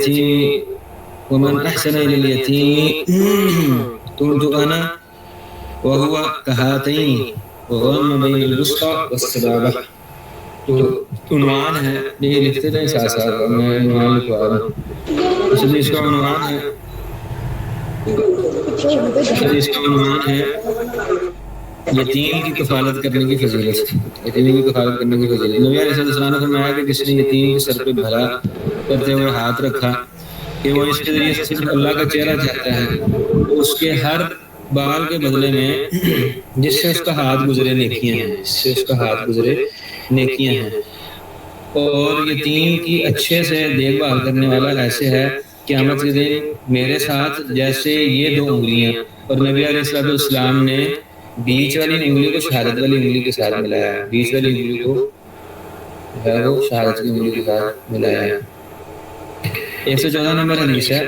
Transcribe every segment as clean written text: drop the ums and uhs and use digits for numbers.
اليتيم ومن أحسن إلى اليتيم ترجعنا وهو كهاتين وغم بين الوسطى والسبابة. تو عنوان ہے یہ لکھتے تھے ساتھ ساتھ، میں عنوان لکھوا رہا ہوں. اس کا عنوان ہے یتیم کی کفالت کرنے کی فضیلت. یتیم کی کفالت کرنے کی فضیلت. نبی علیہ السلام نے فرمایا کہ جس نے یتیم کے سر پہ بھلا کرتے ہوئے ہاتھ رکھا کہ وہ اس کے ذریعے سے صرف اللہ کا چہرہ چاہتا ہے، اس کے ہر بال کے بدلے میں جس سے اس کا ہاتھ گزرے نیکیاں ہیں، جس سے اس کا ہاتھ گزرے نیکیاں ہیں. اور یتیم کی اچھے سے دیکھ بھال کرنے والا ایسے ہے قیامت کے دن میرے ساتھ جیسے یہ 2 انگلیاں. اور نبی علیہ السلام نے بیچ والی انگلی کو شہادت والی انگلی کے ساتھ ملایا ہے. بیچ والی انگلی کو ہے وہ شہادت کی انگلی کے ساتھ ملایا ہے. 114 نمبر حدیث ہے.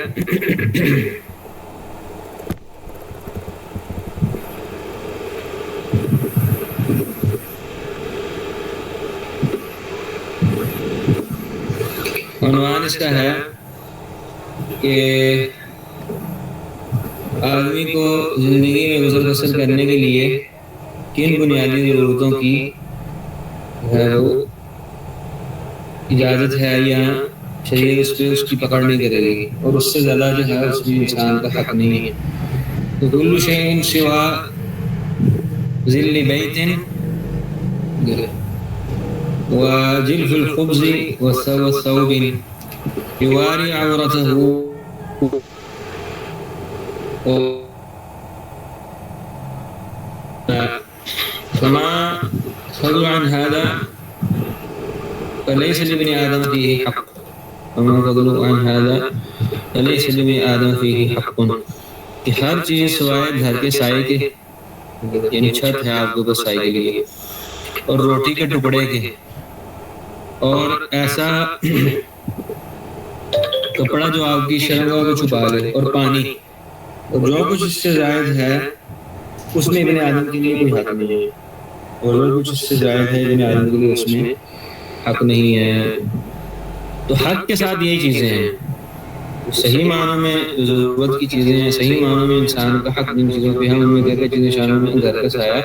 عنوان اس کا ہے کہ آدمی کو زندگی میں گزر بسر کرنے کے لیے کن بنیادی ضرورتوں کی ہے وہ اجازت ہے یا شریعت اس پہ اس کی پکڑ نہیں کرے گی، اور اس سے زیادہ جو ہے اس میں انسان کا حق نہیں ہے. تو کل شیء سوا ذل بیت وجلف الخبز والثوب يواري عورته فما فضل عن هذا فليس لابن آدم فيه حق. فما فضل عن هذا فليس لابن آدم فيه حق. کہ ہر چیز سوائے گھر کے سائے کے، یعنی چھت ہے آپ کو سائے کے لیے، اور روٹی کے ٹکڑے کے، اور ایسا کپڑا جو آپ کی شرمگاہ کو چھپا لے، اور پانی، اور جو کچھ اس سے زائد ہے اس میں ابن آدم کے لیے کوئی حق نہیں ہے. اور جو کچھ اس سے زائد ہے ابن آدم کے لیے اس میں حق نہیں ہے. تو حق کے ساتھ یہی چیزیں ہیں. صحیح معنوں میں ضرورت کی چیزیں ہیں، صحیح معنوں میں انسان کا حق جن چیزوں پہ ہم ان میں کہتے چیزیں شامل میں گھر کا سایہ،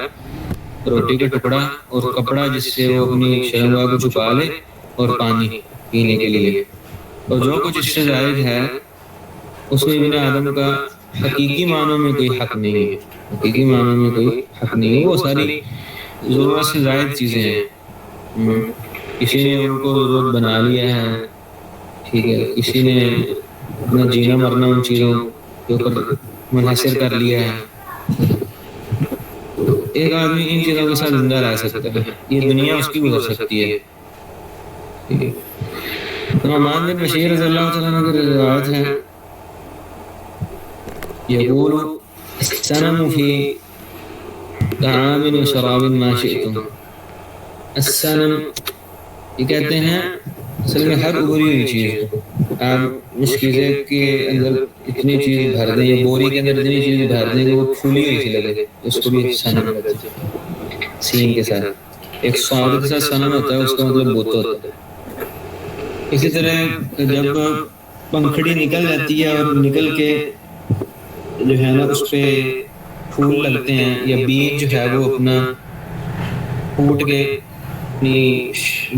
روٹی کا ٹکڑا، اور کپڑا جس سے وہ اپنی شرمگاہ کو چھپا لے، اور پانی پینے کے لیے. اور جو کچھ اس سے زائد ہے اس میں ابن آدم کا حقیقی معنوں میں کوئی حق نہیں ہے. حقیقی معنوں میں کوئی حق نہیں ہے. وہ ساری ضرورت سے زائد چیزیں ہیں. کسی نے ان کو ضرورت بنا لیا ہے، ٹھیک ہے، کسی نے اپنا جینا مرنا ان چیزوں کے اوپر منحصر کر لیا ہے. ایک آدمی ان چیزوں کے ساتھ زندہ رہ سکتا ہے، یہ دنیا اس کی گزر سکتی ہے. نعمان بن بشیر رضی اللہ تعالیٰ عنہ کی روایت ہے، یقول السنم فی طعام و شراب ما شئتم. السنم یہ کہتے ہیں اصل میں ہر ابری ہوئی چیز کو. آپ مشکیزے کے اندر اتنی چیز بھر دیں، یا بوری کے اندر اتنی چیز بھر دیں کہ وہ پھولی ہوئی سی لگے، اس کو بھی سنم کہتے ہیں. سین کے ساتھ ایک صاد کے ساتھ سنم ہوتا ہے، اس کا مطلب بوتا ہوتا ہے. اسی طرح جب پنکھڑی نکل جاتی ہے اور نکل کے جو ہے نا اس پہ پھول لگتے ہیں، یا بیج جو ہے وہ اپنا پھوٹ کے اپنی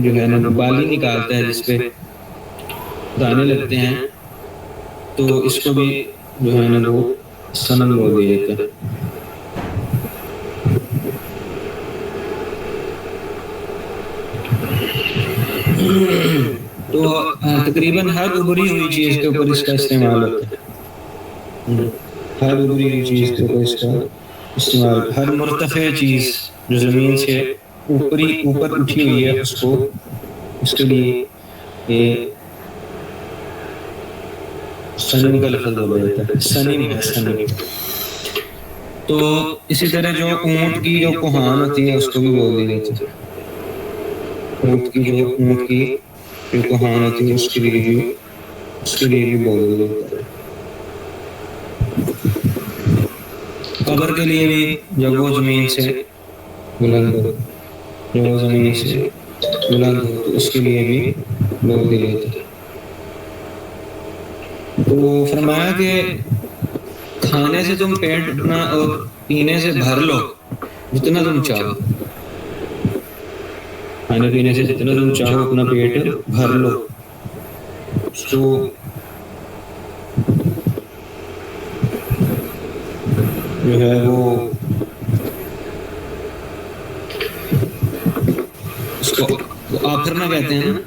جو ہے نا بالی نکالتا ہے جس پہ دانے لگتے ہیں، تو اس کو بھی جو ہے نا وہ سنم بول دیا جاتا ہے. تو تقریباً ہر ابری ہوئی چیز کے اوپر اس کا استعمال ہوتا ہے. ہر ابری ہوئی چیز کے اوپر اس کا استعمال، ہر مرتفع چیز جو زمین سے اوپر اٹھی ہوئی ہے اس کے لیے یہ سنم کا لفظ بولا جاتا ہے. سنم ہے سنم. تو اسی طرح جو اونٹ کی جو کوہان ہوتی ہے اس کو بھی بول دیا جاتا ہے. اونٹ کی جو کوہان ہوتی ہے اس کے لیے بھی بول دیا جاتا ہے. قبر کے لیے بھی جب وہ زمین سے بلند ہو، تو اس کے لیے بھی بول دیا جاتا ہے. تو فرمایا کہ کھانے سے تم پیٹ اپنا اور پینے سے بھر لو جتنا تم چاہو، کھانے پینے سے جتنا تم چاہو اپنا پیٹ بھر لو. تو جو ہے وہ اس کو آفرنا کہتے ہیں نا،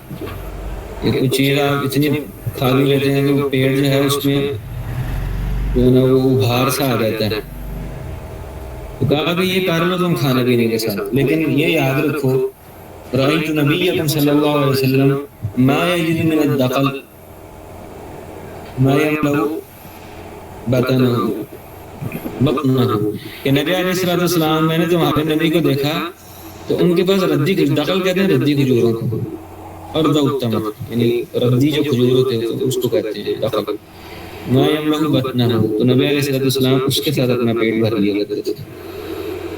کہ کوئی چیز آپ اتنی کھا بھی لیتے ہیں کہ وہ پیٹ جو ہے اس میں جو ہے نا وہ ابھار سا آ جاتا ہے. تو کہا کہ یہ کر لو تم کھانے پینے کے ساتھ، لیکن یہ یاد رکھو رأیت نبیکم صلی اللہ علیہ وسلم ما یجد من الدقل ما یملؤ بطنہ کہ نبی علیہ السلام میں نے تمہارے نبی کو دیکھا تو ان کے پاس ردی، دقل کہتے ہیں ردی کھجوروں کو، اور دعوتم یعنی ردی جو کھجور ہوتے ہیں اس کو کہتے ہیں دقل. ما یملؤ بطنہ، تو نبی علیہ السلام اس کے ساتھ اپنا پیٹ بھر لیا کرتے تھے.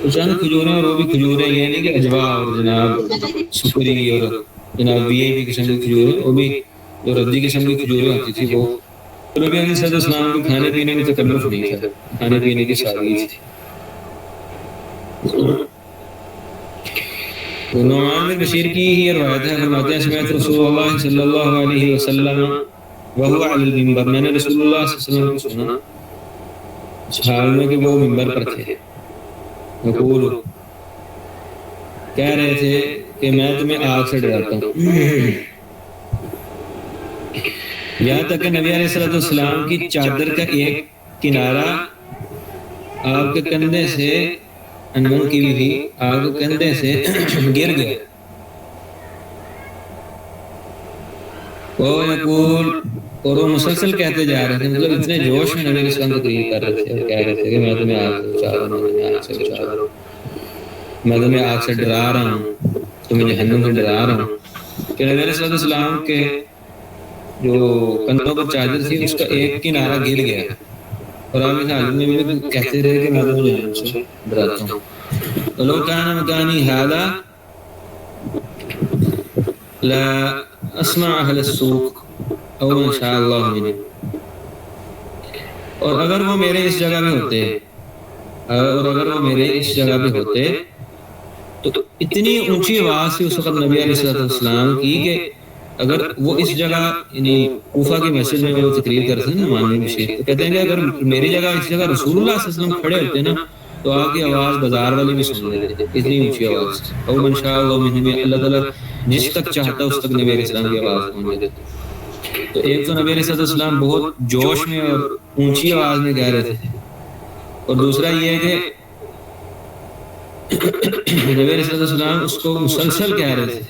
تو چند کھجوریں، اور وہ بھی کھجوریں یہ نہیں کہ اجوا اور جناب سپری اور جناب وی آئی پی قسم کی کھجوریں، وہ بھی جو ردی قسم کی کھجوریں ہوتی تھی وہ. تو نبی علیہ السلام کو کھانے پینے میں تکلف نہیں تھا، کھانے پینے کی سادگی تھی. تو نعمان بن بشیر کی یہ روایت ہے، فرماتے ہیں سمعت رسول اللہ صلی اللہ علیہ وسلم وهو علی المنبر، میں نے رسول اللہ صلی اللہ علیہ وسلم کو سنا اس حال میں کہ وہ منبر پر تھے. یقول، کہہ رہے تھے کہ میں تمہیں آگ سے ڈراتا ہوں. یہاں تک کہ نبی علیہ السلام کی چادر کا ایک کنارہ آپ کے کندھے سے، انمن کی بھی آپ کے کندھے سے گر گیا. وہ یقول، اور وہ مسلسل کہتے جا رہے تھے، مطلب اتنے جوش میں نبی علیہ السلام تقریر کر رہے تھے اور کہہ رہے تھے کہ میں تمہیں آگ سے بچا رہا ہوں، میں آگ سے بچا رہا ہوں، میں تمہیں آگ سے ڈرا رہا ہوں، تمہیں جہنم سے ڈرا رہا ہوں. کہ نبی علیہ السلام کے جو کندھوں پر چادر تھی اس کا ایک کنارہ گر گیا، اور آپ اس حالت میں بھی کہتے رہے کہ میں تمہیں جہنم سے ڈراتا ہوں. وَلَوْ كَانَ مَكَانِي هَذَا لَا أَسْمَعَ أَهْلَ السُّوقِ أَوْ مَنْ شَاءَ اللَّهُ مِنْهُمْ، اور اگر وہ میرے اس جگہ میں ہوتے، اور اگر وہ میرے اس جگہ پہ ہوتے تو اتنی اونچی آواز تھی اس وقت نبی علیہ السلام کی کہ اگر وہ اس جگہ یعنی کوفہ کی مسجد میں وہ تقریر کرتے ہیں نعمان بن بشیر، تو کہتے ہیں کہ اگر میری جگہ اس جگہ رسول اللہ صلی اللہ علیہ وسلم کھڑے ہوتے نا تو آپ کی آواز بازار والے بھی سن لیتے، اتنی اونچی آواز. او من شاء اللہ منہم، اللہ تعالیٰ جس تک چاہتا اس تک نبی علیہ السلام کی آواز پہنچ دیتے. تو ایک تو نبی علیہ السلام بہت جوش میں اور اونچی آواز میں کہہ رہے تھے، اور دوسرا یہ ہے کہ نبی علیہ السلام اس کو مسلسل کہہ رہے تھے،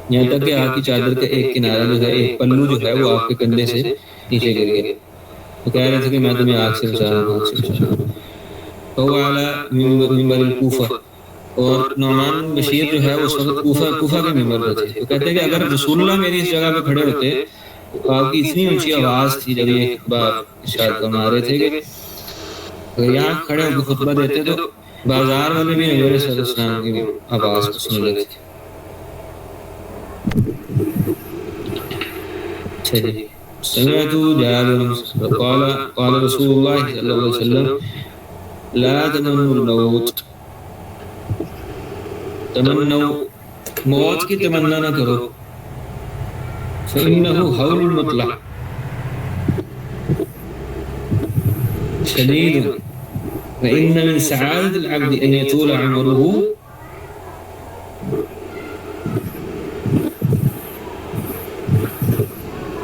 یہاں تک کہ آپ کی چادر کا ایک کنارہ جو ہے، ایک پلو جو ہے وہ آپ کے کندھے سے نیچے گر گیا. تو کہہ رہے تھے کہ میں تمہیں آگ سے بچا رہا ہوں، آگ سے بچا رہا ہوں. فهو علی منبر الکوفہ، اور نعمان بن بشیر جو ہے اس وقت کوفہ کے منبر پر تھے. تو کہتے ہیں کہ اگر رسول اللہ میری اس جگہ پہ کھڑے ہوتے تو آپ کی اتنی اونچی آواز تھی جب یہ خطبہ ارشاد فرما رہے تھے کہ اگر یہاں کھڑے ہو کے خطبہ دیتے تو بازار والے بھی نبی علیہ السلام کی آواز کو سن لیتے تھے. اچھا جی. سمعت جابر قال رسول اللہ صلی اللہ علیہ وسلم لا تمنوا الموت، تمنوا موت کی تمنا نہ کرو، فإنه هول المطلق شدید، وإن من سعادة العبد أن يطول عمره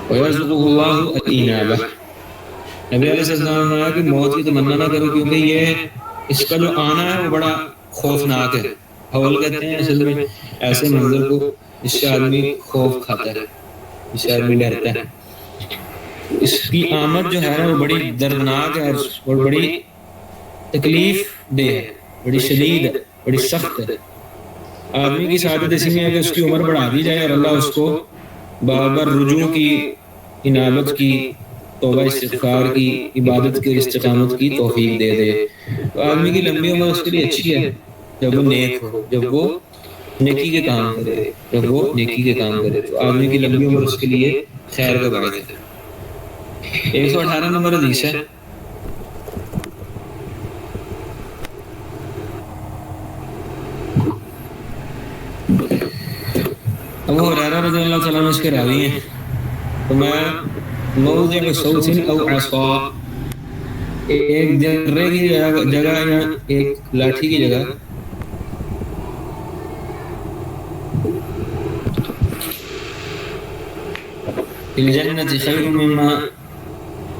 ويرزقه الله الإنابة. نبی علیہ السلام نے کہا کہ موت کی تمنا نہ کرو، کیونکہ یہ اس کا جو آنا ہے وہ بڑا خوفناک ہے. حول کہتے ہیں اصل میں ایسے منظر کو جس سے آدمی خوف کھاتا ہے، جس سے آدمی ڈرتا ہے. اس کی آمد جو ہے وہ بڑی دردناک ہے اور بڑی تکلیف دہ ہے، بڑی شدید ہے، بڑی سخت ہے. آدمی کی سعادت اسی میں ہے کہ اس کی عمر بڑھا دی جائے اور اللہ اس کو بابر رجوع کی، انابت کی، توبہ استغفار کی، عبادت کی، استقامت کی توفیق دے دے. تو آدمی کی لمبی عمر اس کے لیے اچھی ہے جب وہ نیک ہو، جب وہ نیکی کے کام کرے، جب وہ نیکی کے کام کرے تو آدمی کی لمبی عمر اس کے لیے خیر کا باعث ہے. 118 نمبر حدیث ہے. ابو ہریرہ رضی اللہ تعالیٰ عنہ اس کے راوی ہیں. تو میں موضع صوت او عصا، ایک درے کی جگہ یا ایک لاٹھی کی جگہ الجنت خیر مما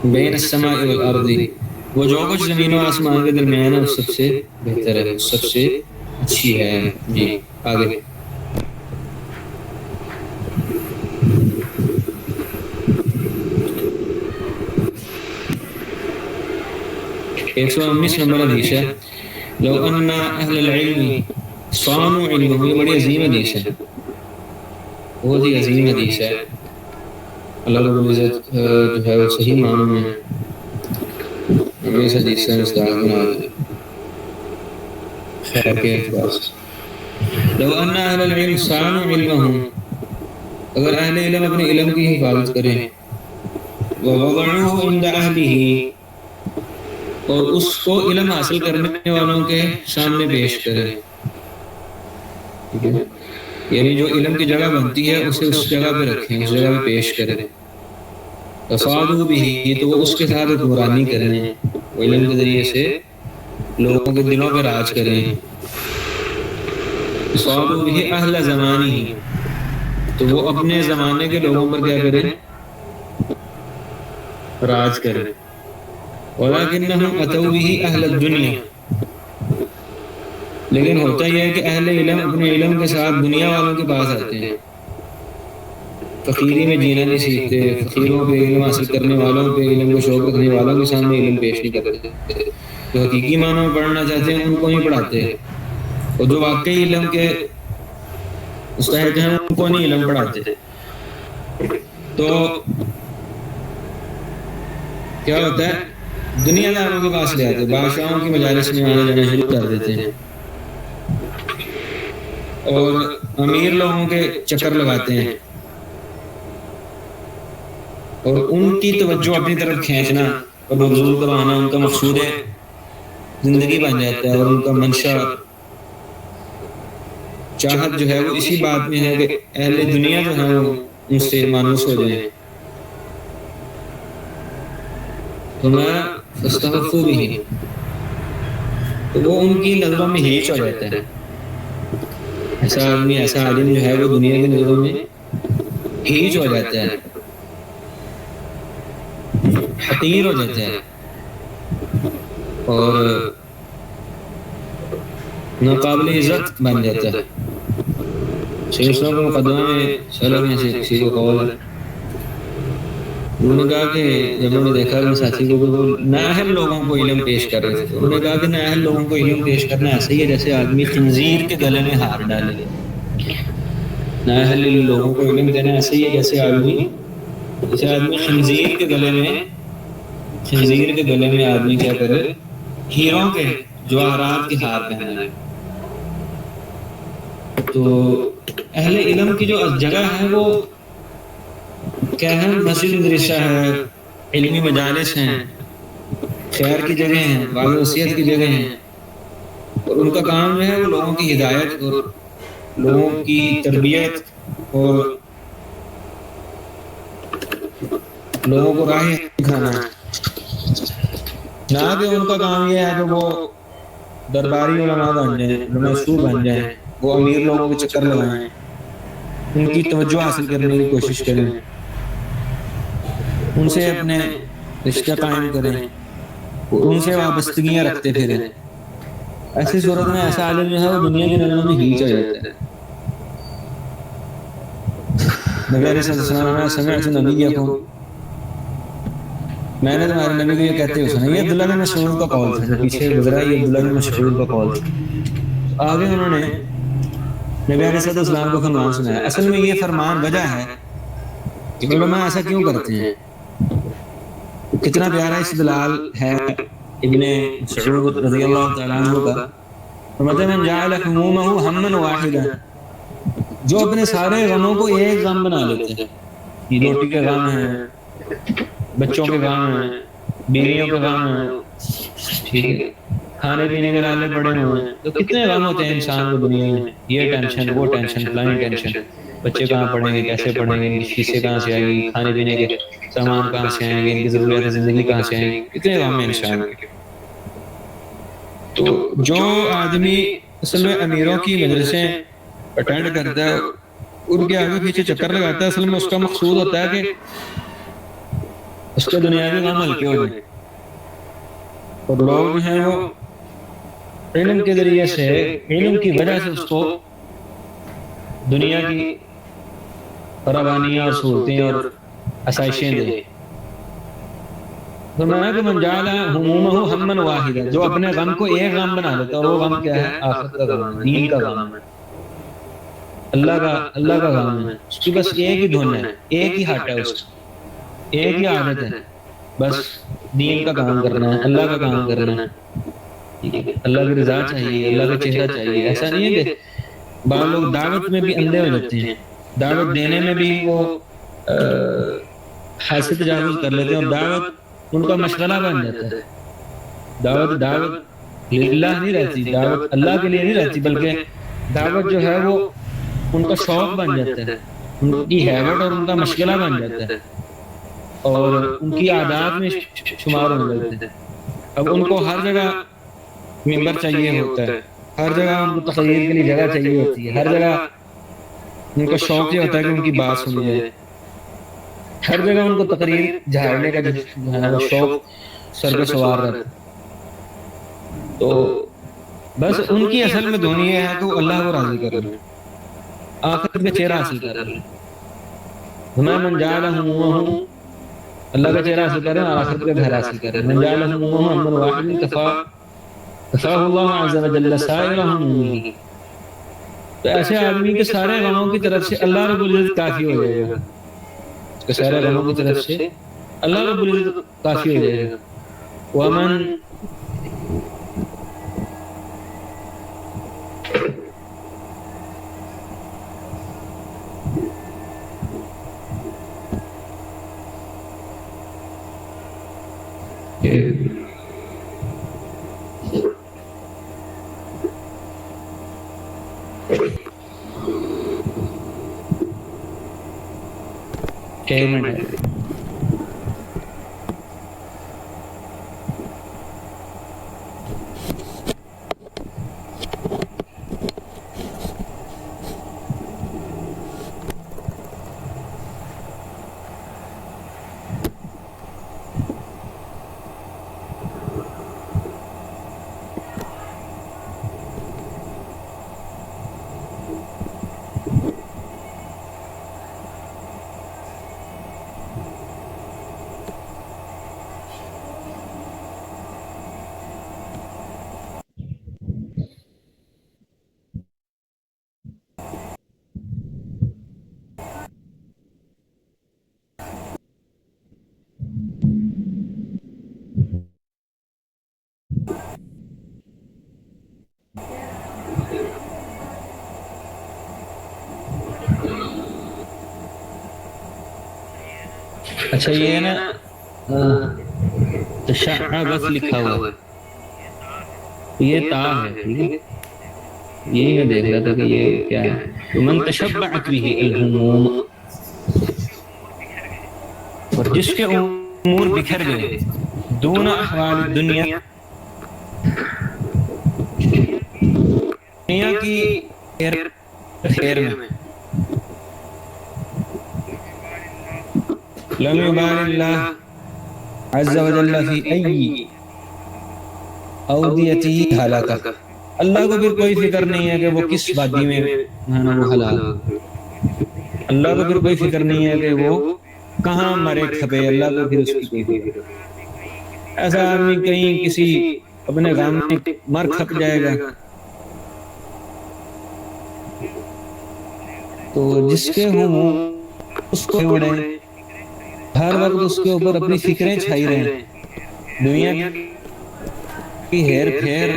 بین السماء والارض، وہ جو کچھ زمین و آسمان کے درمیان ہے وہ سب سے بہتر ہے، سب سے اچھی ہے. جی آگے. ایک سو 19 نمبر حدیث ہے. لو ان اہل العلم صانوا علمهم، یہ بڑی عظیم حدیث ہے، بہت ہی عظیم حدیث ہے. اللہ رب العزت جو ہے وہ صحیح معنوں میں ہمیں اس حدیث سے مستحق بنا دے خیر کے اعتبار سے. لو ان اہل العلم صانوا علمهم، اگر اہل علم اپنے علم کی حفاظت کریں، ووضعوه عند اہلہ، اور اس کو علم حاصل کرنے والوں کے سامنے پیش کریں، یعنی جو علم کی جگہ بنتی ہے اسے اس جگہ پہ رکھیں، اس جگہ پہ پیش کریں. تفاضوا به، تو وہ اس کے ساتھ حکمرانی کریں، وہ علم کے ذریعے سے لوگوں کے دلوں پہ راج کریں. تفاضوا به اہل زمانہ، تو وہ اپنے زمانے کے لوگوں پر کیا کریں؟ راج کریں. وَلَكِنَّهُمْ أَتَوْا بِهِ أَهْلَ الدُّنْيَا، لیکن ہوتا یہ ہے کہ اہل علم اپنے علم کے ساتھ دنیا والوں کے پاس آتے ہیں، فقیری میں جینا نہیں سیکھتے، فقیروں پہ علم حاصل کرنے والوں پہ، علم کو شوق رکھنے والوں کے سامنے علم پیش نہیں کرتے. جو حقیقی معنوں میں پڑھنا چاہتے ہیں ان کو نہیں پڑھاتے، اور جو واقعی علم کے مستحق ہیں ان کو نہیں علم پڑھاتے. تو کیا ہوتا ہے؟ دنیا داروں کے پاس لے آتے، بادشاہوں کی مجالس میں آنے جانا شروع کر دیتے ہیں، اور امیر لوگوں کے چکر لگاتے ہیں، اور ان کی توجہ اپنی طرف کھینچنا اور مبذول کروانا ان کا مقصود زندگی بن جاتا ہے، اور ان کا منشا چاہت جو ہے وہ اسی بات میں ہے کہ اہل دنیا جو ہے وہ ان سے مانوس ہو جائیں. تو میں فاستخفوا بہ، تو وہ ان کی نظروں میں ہیچ ہو جاتا ہے. ایسا آدمی، ایسا عالم جو ہے وہ دنیا کی نظروں میں ہیچ ہو جاتا ہے، حقیر ہو جاتا ہے، اور ناقابل عزت بن جاتا ہے. شیخ الاسلام کے مقدمہ میں سلف میں سے کسی کو قول ہے، انہوں نے کہا کہ جب انہوں نے دیکھا اپنے ساتھی کو وہ نااہل لوگوں کو علم پیش کر رہے تھے، انہوں نے کہا کہ نااہل لوگوں کو علم پیش کرنا ایسا ہی ہے جیسے آدمی خنزیر کے گلے میں ہار ڈالے. نااہل لوگوں کو علم دینا ایسا ہی ہے جیسے آدمی خنزیر کے گلے میں آدمی کیا کرے؟ ہیروں کے جواہرات کے ہار پہنائے. تو اہل علم کی جو جگہ ہے وہ کیا ہے؟ مسجد مدرسہ ہے، علمی مجالس ہیں، خیر کی جگہ ہیں، باغ وصیت کی جگہ ہیں، اور ان کا کام جو ہے وہ لوگوں کی ہدایت اور لوگوں کی تربیت اور لوگوں کو راہ دکھانا ہے. نہ کہ ان کا کام یہ ہے کہ وہ درباری علماء بن جائیں، علماء سو بن جائیں، وہ امیر لوگوں کے چکر لگائیں، ان کی توجہ حاصل کرنے کی کوشش کریں، ان سے اپنے رشتہ قائم کریں، ان سے وابستگیاں رکھتے پھریں. ایسی صورت میں ایسا عالم جو ہے وہ دنیا کی نظروں میں ہیچ ہو جاتا ہے. نبی علیہ السلام نے سمعت نبیکم، میں نے تمہارے نبی کو یہ کہتے ہوئے سنا. یہ عبداللہ بن مسعود کا قول تھا، جو پیچھے گزرا یہ عبداللہ بن مسعود کا قول تھا. آگے انہوں نے نبی علیہ السلام کو فرمان سنایا. اصل میں یہ فرمان وجہ ہے کہ علماء ایسا کیوں کرتے ہیں. کتنا پیارا استدلال ہے ابن مسعود رضی اللہ تعالیٰ عنہ کا. من جعل همومه ہما واحدا، جو اپنے سارے غموں کو ایک غم بنا لیتے ہیں. یہ روٹی کے غم ہیں، بچوں کے غم ہیں، بیویوں کے غم ہیں، ٹھیک ہے، کھانے پینے کے لالے پڑے ہوئے ہیں، تو کتنے غم ہوتے ہیں انسان کو دنیا میں، یہ ٹینشن وہ ٹینشن فلانی ٹینشن، بچے کہاں پڑھیں گے، کیسے پڑھیں گے، ان کی فیسیں کہاں سے آئے گی، کھانے پینے کے سامان کہاں سے آئیں گے، ان کی ضروریات زندگی کہاں سے آئیں گی، کتنے غم ہیں انسان کے۔ تو جو آدمی اصل میں امیروں کی مجلسیں اٹینڈ کرتا ہے، ان کے آگے پیچھے چکر لگاتا ہے، اصل میں اس کا مقصود ہوتا ہے کہ اس کے دنیاوی غم ہلکے ہو جائیں، اور لوگ جو ہیں وہ علم کے ذریعے سے، علم کی وجہ سے اس کو دنیا کی فراوانیاں اور سہولتیں اور آسائشیں دیں۔ تو میں کہ من جعل ہمومہ ہما واحدا، جو اپنے غم کو ایک غم بنا لیتا ہے، اور وہ غم کیا ہے؟ آخرت کا غم ہے، دین کا غم ہے، اللہ کا غم ہے، اس کی بس ایک ہی دھن ہے، ایک ہی ہٹ ہے اس کی، ایک ہی عادت ہے، بس دین کا کام کرنا ہے، اللہ کا کام کرنا ہے، ٹھیک ہے، اللہ کی رضا چاہیے، اللہ کا چہرہ چاہیے۔ ایسا نہیں ہے کہ بعض لوگ دعوت میں بھی اندھے ہو جاتے ہیں، دعوت دینے میں بھی وہ حد سے تجاوز کر لیتے ہیں، اور دعوت ان کا مشغلہ بن جاتا ہے۔ دعوت للہ نہیں رہتی، دعوت اللہ کے لیے نہیں رہتی، بلکہ دعوت جو ہے وہ ان کا شوق بن جاتا ہے، ان کی ہیبٹ اور ان کا مشغلہ بن جاتا ہے، اور ان کی عادات میں شمار ہونے لگتے ہیں۔ اب ان کو ہر جگہ ممبر چاہیے ہوتا ہے، ہر جگہ ان کو تقریر کے لیے جگہ چاہیے ہوتی ہے، ہر جگہ ان کا شوق یہ ہوتا ہے کہ ان کی بات سنی جائے، ہر جگہ ان کو تقریر جھاڑنے کا جو ہے وہ شوق سر پہ سوار رہتا ہے۔ تو بس ان کی اصل میں دھن یہ ہے کہ وہ اللہ کو راضی کر لیں، آخرت کا چہرہ حاصل کر لیں۔ ہمیں من جعل ہمومہ، اللہ کا چہرہ حاصل کریں اور آخرت کا گھر حاصل کریں۔ من جعل ہمومہ ہما واحدا کفاہ اللہ عز وجل سائر ہمومہ، تو ایسے آدمی کے سارے غموں کی طرف سے اللہ رب العزت کافی ہو جائے گا، اس کے سارے غموں کی طرف سے اللہ رب العزت کافی ہو جائے گا۔ ومن ایک منٹ اچھا یہ ہے نا تشعبت لکھا ہوا ہے، یہ تا ہے، ٹھیک ہے، یہی میں دیکھ رہا تھا کہ یہ کیا ہے۔ من تشبعت به الہموم، اور جس کے امور بکھر گئے، دون احوال الدنیا، دنیا کی خیر میں، لم یبال اللہ عز وجل فی ای اودیتی ہلاکہ، اللہ کو پھر کوئی فکر نہیں ہے کہ وہ کس وادی میں ہے نا وہ ہلاک، اللہ کو پھر کوئی فکر نہیں ہے کہ وہ کہاں مرے کھپے، اللہ کو پھر اس کی کوئی فکر نہیں۔ ایسا آدمی کہیں کسی اپنے غم میں مر کھپ جائے گا، تو جس کے ہوں اس کو اڑے، ہر وقت اس کے اوپر اپنی فکریں چھائی رہیں، دنیا کی ہیر پھیر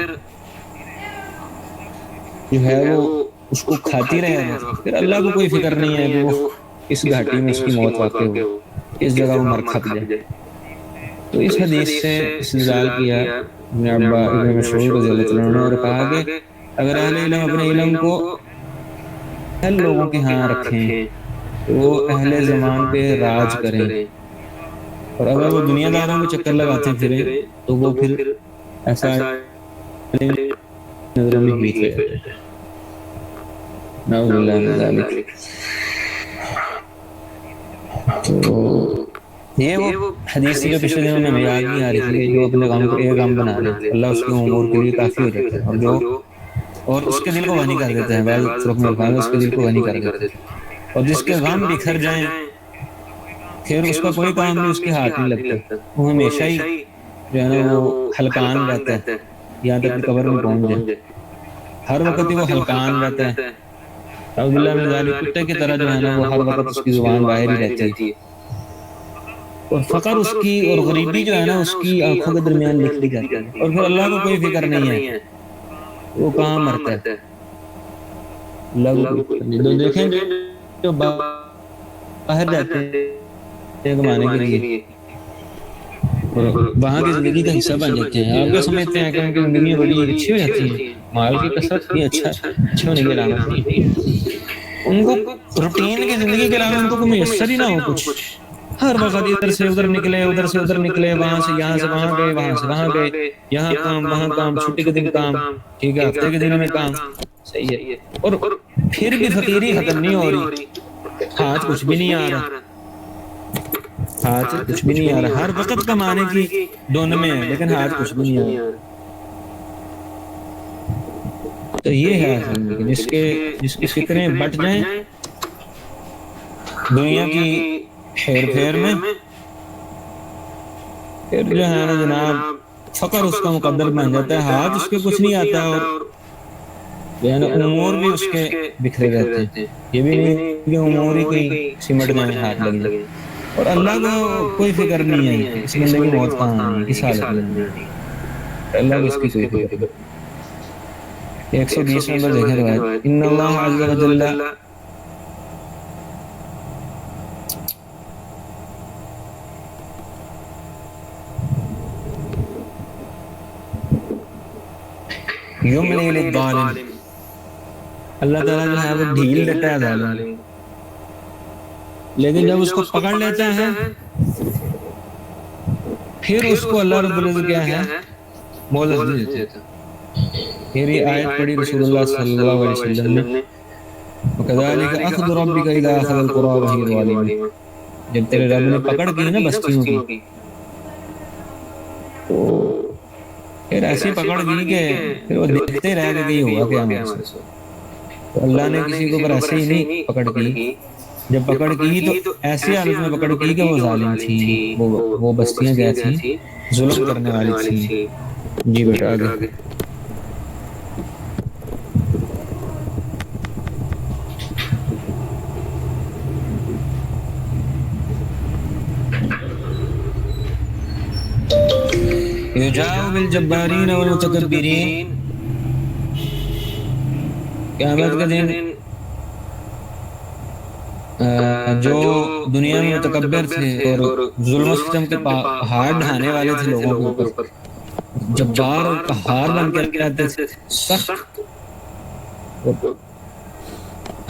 جو ہے وہ اس کو کھاتی رہے ہر وقت، پھر اللہ کو کوئی فکر نہیں ہے کہ وہ اس گھاٹی میں اس کی موت واقع ہو، اس جگہ وہ مر کھپ جائے۔ تو اس حدیث سے استدلال کیا ابن مسعود رضی اللہ عنہ نے اور کہا کہ اگر اہل علم اپنے علم کو اہل لوگوں کے ہاں رکھیں تو وہ اہل زمان پہ راج کریں، اور اگر وہ دنیا داروں کے چکر لگاتے پھریں تو وہ پھر ایسا نظروں میں ہیٹ ہو جاتے ہیں۔ نعوذ باللہ من ذالک۔ تو یہ وہ حدیث جو پچھلے دنوں میں یاد نہیں آ رہی تھی کہ جو اپنے غم کو ایک غم بنا لے اللہ اس کے امور کے لیے کافی ہو جاتا ہے، اور اس کے دل کو غنی کر دیتے ہیں، بعض فروغ میں الفاظ اس کے دل کو غنی کر دیتے ہیں، اور جس کے غم بکھر جائیں پھر اس کا کوئی کام بھی اس کے ہاتھ نہیں لگتا، وہ ہمیشہ ہی جو ہے نا وہ ہلکان رہتا ہے یہاں تک کہ قبر میں پہنچ جائے، ہر وقت ہی وہ ہلکان رہتا ہے، اعوذ باللہ من ذالک، کتے کی طرح جو ہے نا وہ ہر وقت اس کی زبان باہر ہی رہتی ہے، اور فقر اس کی اور غریبی جو ہے نا اس کی آنکھوں کے درمیان لکھی جاتی ہے، اور پھر اللہ کو کوئی فکر نہیں ہے، وہ کہاں مرتا ہے، اللہ کو کوئی فکر نہیں۔ تو دیکھیں جو باہر جاتے ہیں کمانے کے لیے اور وہاں کی زندگی کا حصہ بن جاتے ہیں، آپ کیا سمجھتے ہیں کہ ان کی زندگی بڑی اچھی ہو جاتی ہے؟ مال کی کثرت بھی اچھے ہونے کی علامت نہیں ہے، ان کو روٹین کی زندگی کے علاوہ ان کو کوئی میسر ہی نہ ہو کچھ، ہر وقت ادھر سے ادھر نکلے، ادھر سے ادھر نکلے، وہاں سے یہاں سے وہاں گئے، وہاں سے وہاں گئے، یہاں کام وہاں کام، چھٹی کے دن کام، ٹھیک ہے، ہفتے کے دنوں میں کام، صحیح ہے، اور پھر بھی فقیری ختم نہیں ہو رہی، ہاتھ کچھ بھی نہیں آ رہا، ہاتھ کچھ بھی نہیں آ رہا، ہر وقت کمانے کی دھن میں ہے لیکن ہاتھ کچھ بھی نہیں آ رہا۔ تو یہ ہے اصل میں جس کی فکریں بٹ جائیں دنیا کی ہیر پھیر میں، پھر جو ہے نا جناب فقر اس کا مقدر بن جاتا ہے، ہاتھ اس کے کچھ نہیں آتا، اور جو ہے نا امور بھی اس کے بکھرے رہتے ہیں، یہ بھی نہیں کہ امور ہی کہیں سمٹ جائیں، ہاتھ لگ جائیں، اور اللہ کو کوئی فکر نہیں ہے کہ اس بندے کی موت کہاں آنی ہے، کس حالت میں آنی ہے، اللہ کو اس کی کوئی فکر نہیں۔ 120 نمبر دیکھیں روایت، ان اللہ عز و جل یملی للظالم، اللہ تعالیٰ جو ہے وہ ڈھیل دیتا ہے ظالم کو، لیکن جب اس کو پکڑ لیتا ہے پھر اس کو اللہ رب العزت کیا ہے مہلت دے دیتا ہے۔ پھر یہ آیت پڑھی رسول اللہ صلی اللہ علیہ وسلم نے، وَكَذَلِكَ أَخْذُ رَبِّكَ إِذَا أَخَذَ الْقُرَىٰ وَهِيَ ظَالِمَةٌ، جب تیرے رب نے پکڑ کی نا بستیوں کی تو پھر ایسی پکڑ کی کہ پھر وہ دیکھتے رہ گئے کہ یہ ہوا کیا ہمارے ساتھ، تو اللہ نے کسی کو پر ایسے ہی نہیں پکڑ کی، جب پکڑ کی تو ایسی حالت میں پکڑ کی کہ وہ ظالم تھی، وہ بستیاں کیا تھیں ظلم کرنے والی تھیں۔ جی بیٹا آگے۔ یجاء بالجبارین والمتکبرین، قیامت کے دن جو دنیا میں متکبر تھے اور ظلم و ستم کے پہاڑ ڈھانے والے تھے لوگوں کے اوپر، جبار اور قہار بن کے رہتے تھے، سخت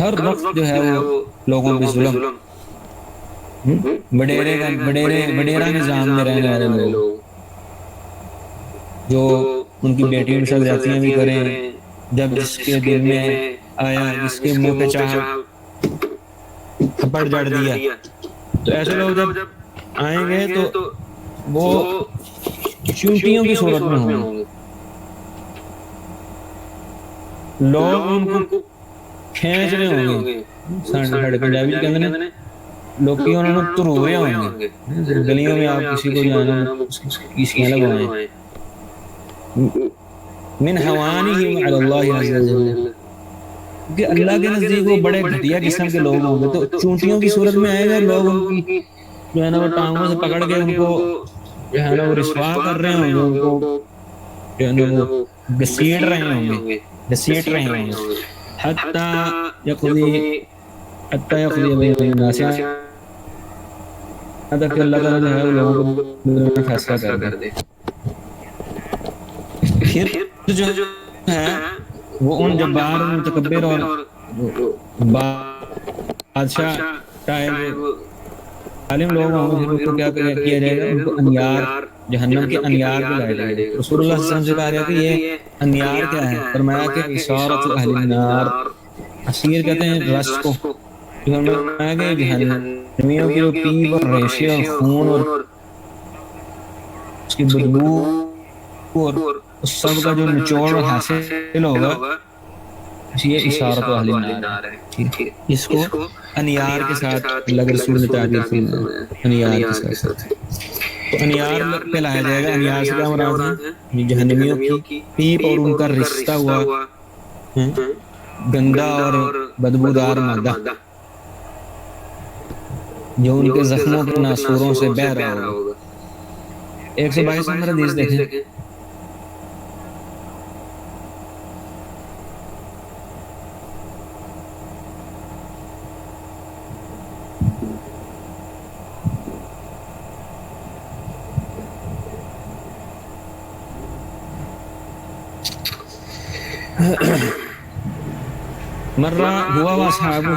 ہر وقت جو ہے وہ لوگوں پہ ظلم، وڈیرا نظام میں رہنے والے لوگ جو ان کی بیٹی ان سے زیادتیاں بھی کریں، جب جس کے دل میں آیا، جس کے منہ پہ چاہا تھپڑ جڑ دیا، تو ایسے لوگ جب آئیں گے تو وہ چونٹیوں کی صورت میں ہوں گے، لوگ ان کو کھینچ رہے ہوں گے، ساڑھے پنجابی کہتے ہیں لوگ کی انہوں نے تروڑے ہوں گے، گلیوں میں آپ کسی کو جانا کیسیاں لگوائیں، من حوانہم علی اللہ عز و جل، کہ اللہ کے نزدیک وہ بڑے گھٹیا قسم کے لوگ ہوں گے، تو چونٹیوں کی صورت میں آئے گا، لوگ ان کی جو ہے نا وہ ٹانگوں سے پکڑ کے ان کو جو ہے نا وہ رسوا کر رہے ہوں گے، ان کو جو ہے نا وہ گھسیٹ رہے ہوں گے، حتی یقضی بین الناس، تک کہ اللہ تعالیٰ جو ہے وہ لوگوں کو فیصلہ کر دے. پھر جو ہے وہ ان جبار متکبر اور بادشاہ ٹائب عالم لوگ ہوں گے، ان کو کیا کیا جائے گا، ان کو انیار، جہنم کے انیار پہ لایا جائے گا. رسول اللہ صلی اللہ علیہ وسلم سے کہا گیا کہ یہ انیار کیا ہے؟ فرمایا کہ اشارت اہل النار، اسیر کہتے ہیں رس کو. فرمایا کہ جہنمیوں کی جو پیپ اور ریشے اور خون اور اس کی بدبو اور اس سب کا جو نچوڑ اور حاصل ہوگا، یہ اشارت اہل النار ہے. اس کو انیار کے ساتھ اللہ کے رسول نے تعبیر فرمایا، انیار کے ساتھ. تو انیار پہ لایا جائے گا. انیار سے کیا مراد ہے؟ جہنمیوں کی پیپ اور ان کا رشتہ ہوا گندا اور بدبودار مادہ جو ان کے زخموں کے ناسوروں سے بہہ رہا ہوگا. 122 نمبر حدیث دیکھیں. مرہ ہوا واصحابہ،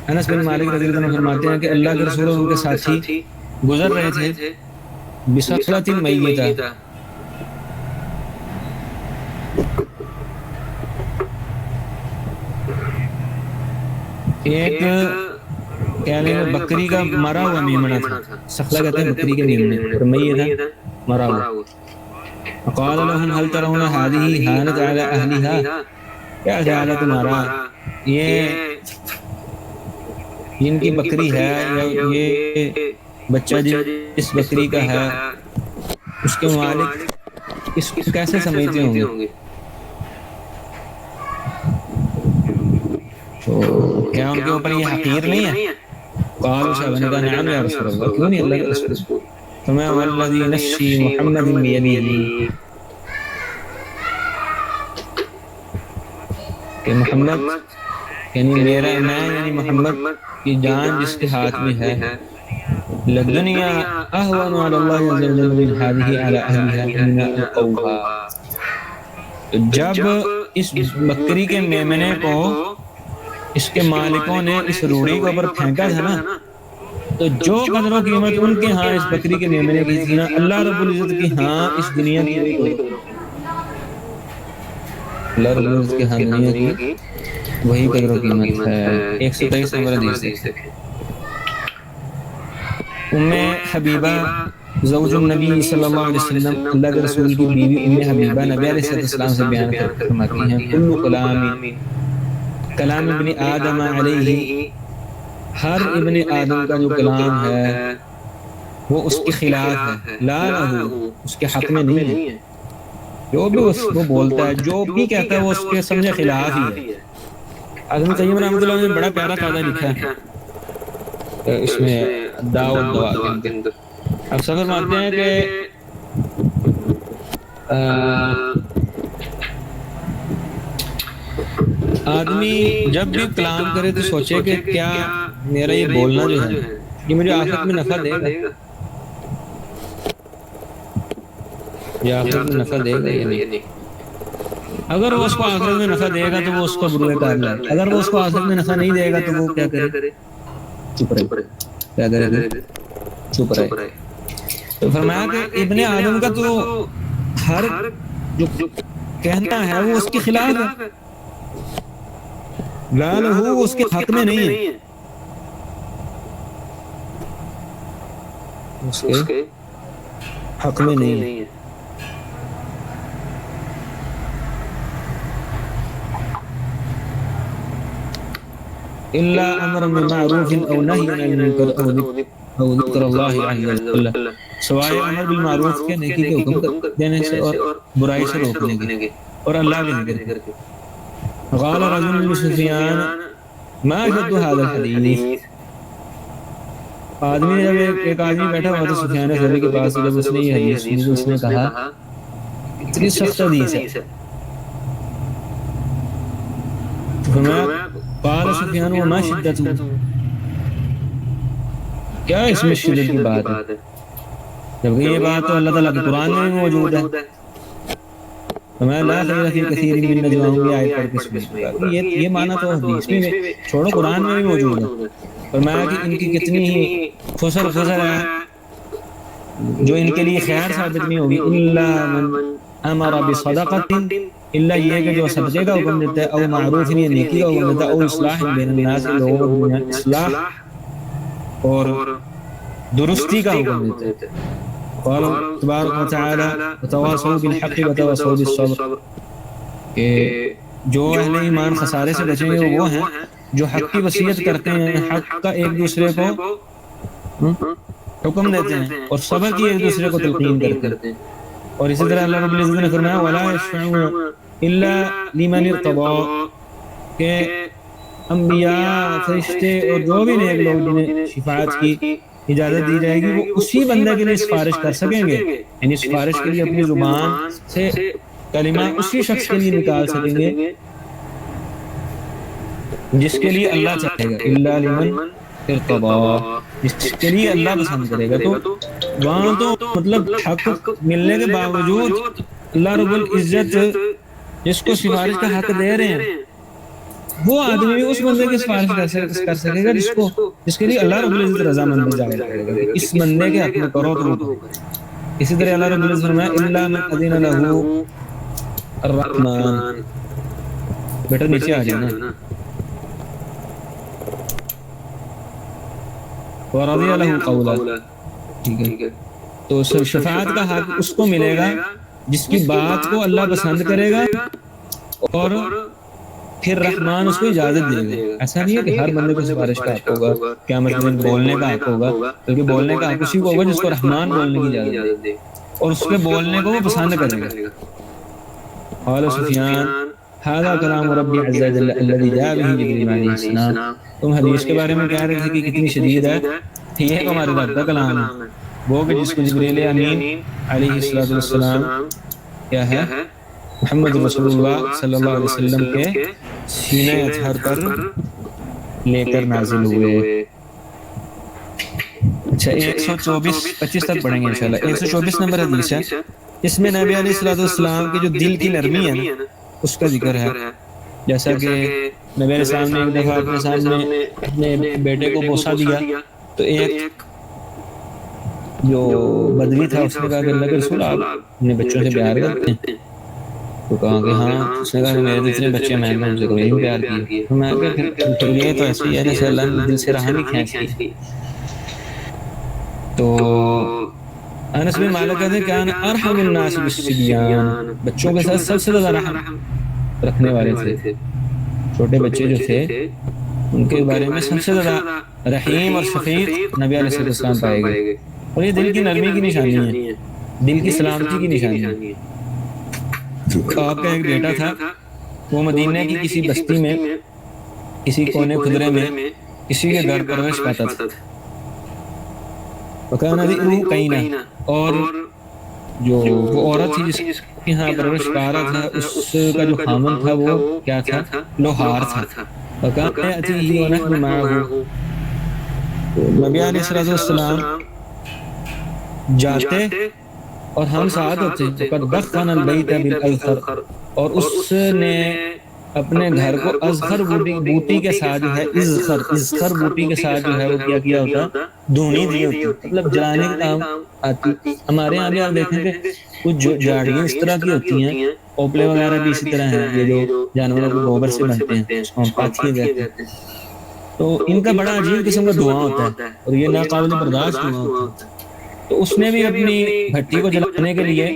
انس بن مالک رضی اللہ عنہ فرماتے ہیں کہ اللہ کے رسول اور ان کے ساتھی گزر رہے تھے بصخرۃ میتہ، ایک کہنے میں بکری کا مرا ہوا میمنہ تھا. صخرہ کہتے ہیں بکری کے میمنے، اور میتہ مرا ہوا. قال لهم هل ترون هذه هانت على اهلها، کیا خیال ہے تمہارا، یہ جن کی بکری ہے یا یہ بچہ جس بکری کا ہے اس کے مالک اس کو کیسے سمجھتے ہوں گے؟ تو کیا ان کے اوپر یہ حقیر نہیں ہے؟ قالوا صحابہ نے کہا نعم یا رسول اللہ، کیوں نہیں اللہ کے رسول. فما والذی نفسی محمد بیدہ، کہ محمد یعنی میرا، میں یعنی محمد کی جان جس کے ہاتھ میں ہے، لدنیا اہون علی اللہ عز و جل من هذه على اهلها من القوها. جب اس بکری کے میمنے کو اس کے مالکوں نے اس روڑی کے اوپر پھینکا تھا نا، تو جو قدر و قیمت ان کے ہاں اس بکری کے میمنے کی تھی نا، اللہ رب العزت کی ہاں اس دنیا کی اللہ رب العزت کے ہاں دنیا کی وہی قدر و قیمت ہے. 123 نمبر حدیث دیکھیں. ام حبیبہ زوج النبی صلی اللہ علیہ وسلم، اللہ کے رسول کی بیوی ام حبیبہ نبی علیہ السلام سے بیان فرماتی ہیں کل کلام کلام ابن آدم علیہ، ہر ابن آدم کا جو کلام ہے وہ اس کے خلاف ہے، لا لہو، اس کے حق میں نہیں ہے. جو بھی وہ بولتا ہے، جو بھی کہتا ہے، وہ اس کے سمجھے خلاف ہی ہے. ابن قیم رحمۃ اللہ نے بڑا پیارا قاعدہ لکھا ہے اس میں داء و دواء کے اندر. اب صدر مانتے ہیں کہ آدمی جب بھی کلام کرے تو سوچے کہ کیا میرا یہ بولنا جو ہے یہ مجھے آخرت میں نفع دے گا، یہ آخرت میں نفع دے گا یا نہیں. اگر وہ اس کو آخرت میں نفع دے گا تو وہ اس کو برے کار لائے، اگر وہ اس کو آخرت میں نفع نہیں دے گا تو وہ کیا کرے؟ چپ رہے. کیا کرے؟ چپ رہے. تو فرمایا کہ ابن آدم کا تو ہر جو کہنا ہے وہ اس کے خلاف ہے، لا لہو، وہ اس کے حق میں نہیں ہے، اس کے حق میں نہیں ہے. الا امر بالمعروف او نهی عن المنکر او ذکر اللہ عز وجل، سوائے امر بالمعروف کے، نیکی کے حکم دینے سے اور برائی سے روکنے کے، اور اللہ کے ذکر کے. قال رجل لسفیان ما اشد هذا الحدیث، آدمی نے جب ایک آدمی بیٹھا ہوا تھا سفیان ثوری کے پاس، جب اس نے یہ حدیث سنی تو اس نے کہا اتنی سخت حدیث ہے. قال سفیان وما شدته، کیا اس میں شدت کی بات ہے؟ جبکہ یہ بات تو اللہ تعالیٰ کے قرآن میں بھی موجود ہے. میں لا خیر فی کثیر من نجواہم، یہ آیت پڑھ کے سنیے. یہ معنی تو حدیث میں چھوڑو قرآن میں بھی موجود ہے. فرمایا کہ ان کی کتنی ہی خسر ہے جو ان کے لیے خیر ثابت نہیں ہوگی. الا من امر بصدقۃ، الا یہ کہ جو صدقے کا حکم دیتا ہے، او معروف یہ نیکی کا حکم دیتا ہے، او اصلاح بین الناس، لوگوں کے درمیان اصلاح اور درستی کا حکم دیتا ہے. قال تبارک و تعالی وتواصوا بالحق وتواصوا بالصبر، کہ جو اہل ایمان خسارے سے بچیں گے وہ ہیں جو حق کی وصیت کرتے ہیں، حق کا ایک دوسرے کو حکم دیتے ہیں اور صبر کی ایک دوسرے کو تلقین کرتے ہیں. اور اسی طرح اللہ رب العزت نے فرمایا ولا يشفعون الا لمن ارتضى، کہ انبیاء، فرشتے اور جو بھی نیک لوگ جنہیں شفاعت کی اجازت دی جائے گی وہ اسی بندے کے لیے سفارش کر سکیں گے. یعنی سفارش کے لیے اپنی زبان سے کلمہ اسی شخص کے لیے نکال سکیں گے جس کے لیے اللہ چاہے گا. الا لمن ارتضى، جس کے لیے اللہ پسند کرے گا. تو وہاں تو مطلب حق ملنے کے باوجود اللہ رب العزت جس کو سفارش کا حق دے رہے ہیں وہ آدمی بھی اس بندے کی سفارش کر سکے گا جس کے لیے اللہ رب العزت رضامندی ظاہر کرے گا کہ اس بندے کے حق میں کرو تو وہ. اسی طرح اللہ رب العزت فرمایا الا من اذن له الرحمن. بیٹا نیچے آ جانا. ورضی له قولا، ٹھیک ہے. تو شفاعت کا حق اس کو ملے گا جس کی بات کو اللہ پسند کرے گا اور پھر رحمان اس کو اجازت دے گا. ایسا نہیں ہے کہ ہر بندے کو سفارش کا حق ہوگا، قیامت کے دن بولنے کا حق ہوگا، بلکہ بولنے کا حق اسی کو ہوگا جس کو رحمان بولنے کی اجازت دے اور اس کے بولنے کو وہ پسند کرے گا. قال سفیان هذا كلام ربي عز وجل الذي جاء به جبريل عليه السلام. تم حدیث کے بارے میں کہہ رہے تھے کہ کتنی شدید ہے، یہ ہمارے رب کا کلام ہے وہ کہ جس کو جبریل امین علیہ السلام کیا ہے محمد رسول اللہ صلی اللہ علیہ وسلم کے سینہ اطہر پر لے کر نازل ہوئے. اچھا 124-25 تک پڑھیں گے انشاءاللہ. 124 نمبر حدیث ہے، اس میں نبی علیہ السلام کی جو دل کی نرمی ہے نا اس کا ذکر ہے. جیسا کہ نبی علیہ السلام نے ایک دفعہ اپنے سامنے اپنے بیٹے کو بوسہ دیا تو ایک جو بدوی تھا اس نے کہا کہ اللہ کے رسول آپ اپنے بچوں سے پیار کرتے ہیں؟ تو کہا کہ ہاں. اس نے کہا کہ میرے تو اتنے بچے محبوب ہم سے کبھی نہیں پیار کیے. تو میں کہا پھر یہ تو ایسے ہی ہے جیسے اللہ نے دل سے راہ نہیں کھینچ لی. تو انس بن مالک کہتے ہیں کان ارحم الناس بالصبیان، بچوں کے ساتھ سب سے زیادہ رحم رکھنے والے تھے. چھوٹے بچے جو تھے ان کے بارے میں سب سے زیادہ رحیم اور شفیق نبی علیہ السلام پائے گئے. اور یہ دل کی نرمی کی نشانی ہے، دل کی سلامتی کی نشانی ہے. آپ کا ایک بیٹا تھا، وہ مدینہ کی کسی بستی میں کسی کونے خدرے میں کسی کے گھر پرورش پاتا تھا. وَكَانَ ذِئْرُهُ قَيْنًا، اور جو وہ عورت تھی جس کے ہاں پرورش پا رہا تھا اس کا جو خامن تھا وہ کیا تھا؟ لوہار تھا. وَكَانَ يَأْتِيهِ وَنَحْنُ مَعَهُ، نبی علیہ السلام جاتے اور ہم ساتھ ہوتے. وَقَدْ دَخَّنَ الْبَيْتَ بِالْأَذْخَرِ، اور اس نے اپنے گھر کو ازخر بوٹی کے ساتھ جو ہے ازخر بوٹی کے ساتھ جو ہے وہ کیا ہوتا، دھونی دی ہوتی، مطلب جلانے کا کام آتی. ہمارے یہاں بھی آپ دیکھیں کہ کچھ جاڑیاں اس طرح کی ہوتی ہیں، اوپلے وغیرہ بھی اسی طرح ہیں، یہ جو جانوروں کے گوبر سے بنتے ہیں اس کو ہم پاتھیے کہتے ہیں. تو ان کا بڑا عجیب قسم کا دھواں ہوتا ہے اور یہ ناقابل برداشت دھواں ہوتا ہے. تو اس نے بھی اپنی بھٹی کو جلانے کے لیے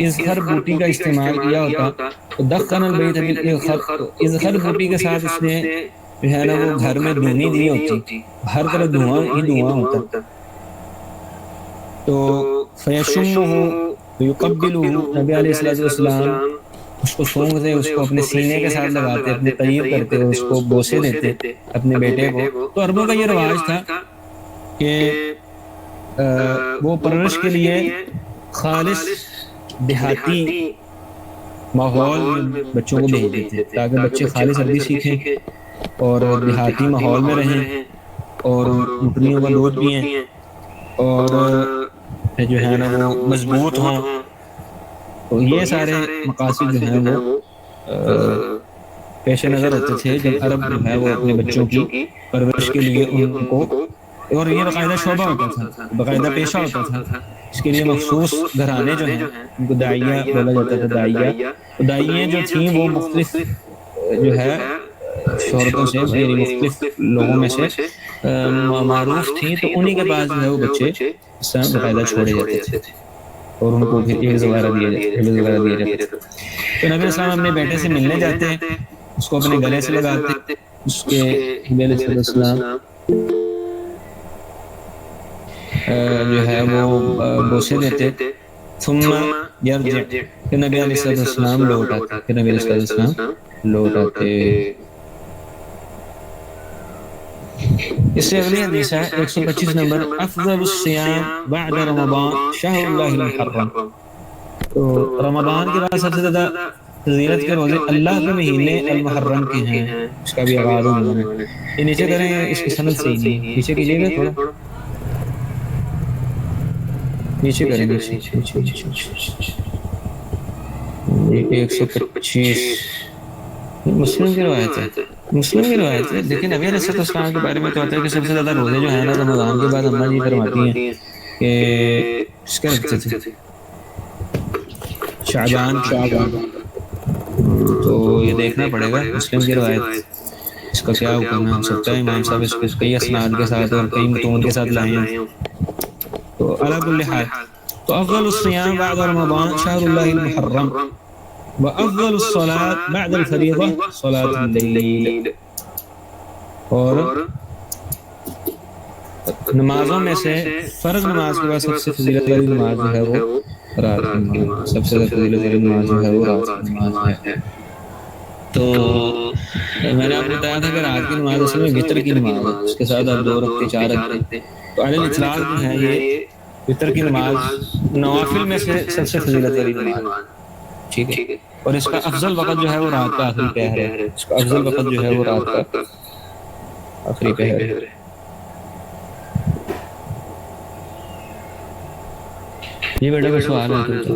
ازخر بوٹی کا استعمال کیا ہوتا. تو دخن البیت بالازخر، ازخر بوٹی کے ساتھ اس نے جو ہے نا وہ گھر میں دھونی دی ہوتی، ہر طرف دھواں ہی دھواں ہوتا. تو فیشمہ ویقبلہ، نبی علیہ السلام اس کو سونگتے، اس کو اپنے سینے کے ساتھ لگاتے، اپنے طیب کرتے اور اس کو بوسے دیتے اپنے بیٹے کو. تو عربوں کا یہ رواج تھا کہ وہ پرورش کے لیے خالص دیہاتی ماحول میں بچوں کو بھیج دیتے تاکہ بچے خالص عربی سیکھیں اور دیہاتی ماحول میں رہیں اور اونٹنیوں کا دودھ پئیں اور جو ہے نا وہ مضبوط ہوں. تو یہ سارے مقاصد جو ہیں وہ پیش نظر ہوتے تھے جب عرب جو ہے وہ اپنے بچوں کی پرورش کے لیے ان کو، اور یہ باقاعدہ شعبہ ہوتا تھا، باقاعدہ پیشہ ہوتا تھا. اس کے لیے مخصوص گھرانے جو ہیں ان کو داعیہ بولا جاتا تھا. داعیہ داعییں جو تھیں وہ مختلف جو ہے شہرتوں سے یعنی مختلف لوگوں میں سے معروف تھیں، تو انہی کے پاس جو ہے وہ بچے اس طرح باقاعدہ چھوڑے جاتے تھے اور ان کو پھر حفظ وغیرہ دیا جاتا تھا. تو نبی اسلام اپنے بیٹے سے ملنے جاتے ہیں، اس کو اپنے گلے سے لگاتے، اس کے نبی علیہ السلام جو ہے وہ بوسے دیتے. ثم یرجع، پھر نبی علیہ السلام لوٹ آتے، پھر نبی علیہ السلام لوٹ آتے. اس سے اگلی حدیث ہے 125 نمبر، افضل الصیام بعد رمضان شہر اللہ المحرم. تو رمضان کے بعد سب سے زیادہ فضیلت کے روزے اللہ کے مہینے المحرم کے ہیں، اس کا بھی آغاز ہونے والا ہے. یہ نیچے کریں، اس کی سند صحیح نہیں ہے، نیچے کیجیے گا تھوڑا، نیچے کریں، نیچے 125 مسلم کی روایت ہے، مسلم کی روایت ہے. لیکن نبی علیہ السلام کے بارے میں تو آتا ہے کہ سب سے زیادہ روزے جو ہیں نا رمضان کے بعد اماں جی فرماتی ہیں کہ اس کے رکھتے تھے شعبان. تو یہ دیکھنا پڑے گا مسلم کی روایت اس کا کیا حکم ہے. ہو سکتا ہے امام صاحب اس کو کئی اسناد کے ساتھ اور کئی متون کے ساتھ لائے ہیں. تو علی کل حال، تو افضل الصیام بعد رمضان شہر اللہ المحرم وافضل الصلاة بعد الفریضہ صلاة اللیل. اور نمازوں میں سے فرض نماز کے بعد سب سے فضیلت والی نماز جو ہے وہ رات کی نماز، سب سے زیادہ فضیلت والی نماز جو ہے وہ رات کی نماز ہے. تو میں نے آپ کو بتایا تھا کہ رات کی نماز اصل میں وتر کی نماز ہے، اس کے ساتھ آپ 2 رکعتیں 4 رکعتیں. تو علی الاطلاق جو ہے یہ وتر کی نماز نوافل میں سے سب سے فضیلت والی نماز، ٹھیک ہے. اور اس کا افضل وقت جو ہے وہ رات کا آخری پہر ہے، اس کا افضل وقت جو ہے وہ رات کا آخری پہر ہے. یہ بیٹا کا سوال ہے تو